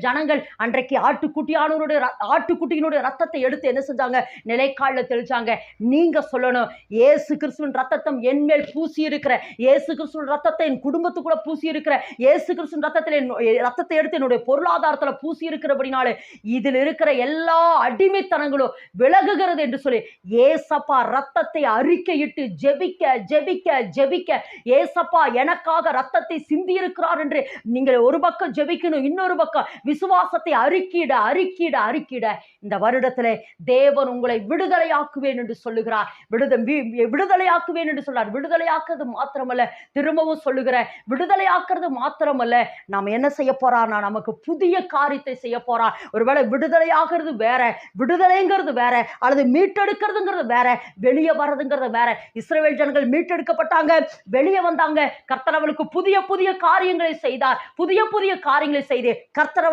ஜனங்கள் அன்றைக்கு ஆட்டுக்குட்டியினுடைய ரத்தத்தை எடுத்து என்ன செஞ்சாங்க? நிலைக்காலில் தெளிச்சாங்க. நீங்க சொல்லணும், இயேசு கிறிஸ்துவின் ரத்தத்தை என் மேல் பூசி இருக்கிற, இயேசு கிறிஸ்துவின் ரத்தத்தை என் குடும்பத்துக்குள்ள பூசி இருக்கிற, இயேசு கிறிஸ்துவின் ரத்தத்தை எடுத்து என்னுடைய பொருளாதாரத்தில் பூசி இருக்கிறபடினாலே இதில் இருக்கிற எல்லா அடிமைத்தனங்களும் விலகுகிறது என்று சொல்லி ஏசப்பா ரத்தத்தை அறிக்கையிட்டு ஜெபிக்க ஜெபிக்க ஜெபிக்க, ஏசப்பா எனக்காக ரத்தத்தை சிந்தி இருக்கிறார் என்று நீங்கள் ஒரு பக்கம் ஜெபிக்கணும், இன்னொரு பக்கம் விசுவாசத்தை அறிக்கையிட அறிக்கையிட அறிக்கையிட இந்த வருடத்திலே தேவன் உங்களை விடுதலையாக்குவேன் என்று சொல்லுகிறார். விடுதலையாக்குவேன் என்று சொல்றார். விடுதலையாக்குறது மாத்திரமல்ல, திரும்பவும் சொல்லுகிற விடுதலையாக்குறது மாத்திரமல்ல, நாம் என்ன செய்ய போறார்னா நமக்கு புதிய காரியத்தை செய்ய போறார். ஒருவேளை விடுதலையாகிறது வேற, விடுதலைங்கிறது வேற, அல்லது மீட்டெடுக்கிறதுங்கிறது வேற, வெளியே வர்றதுங்கிறது வேற. இஸ்ரவேல் ஜனங்கள் மீட்டெடுக்கப்பட்டாங்க, வெளியே வந்தாங்க. கர்த்தர் அவளுக்கு புதிய புதிய காரியங்களை செய்தார். புதிய புதிய காரியங்களை செய்து கர்த்தர்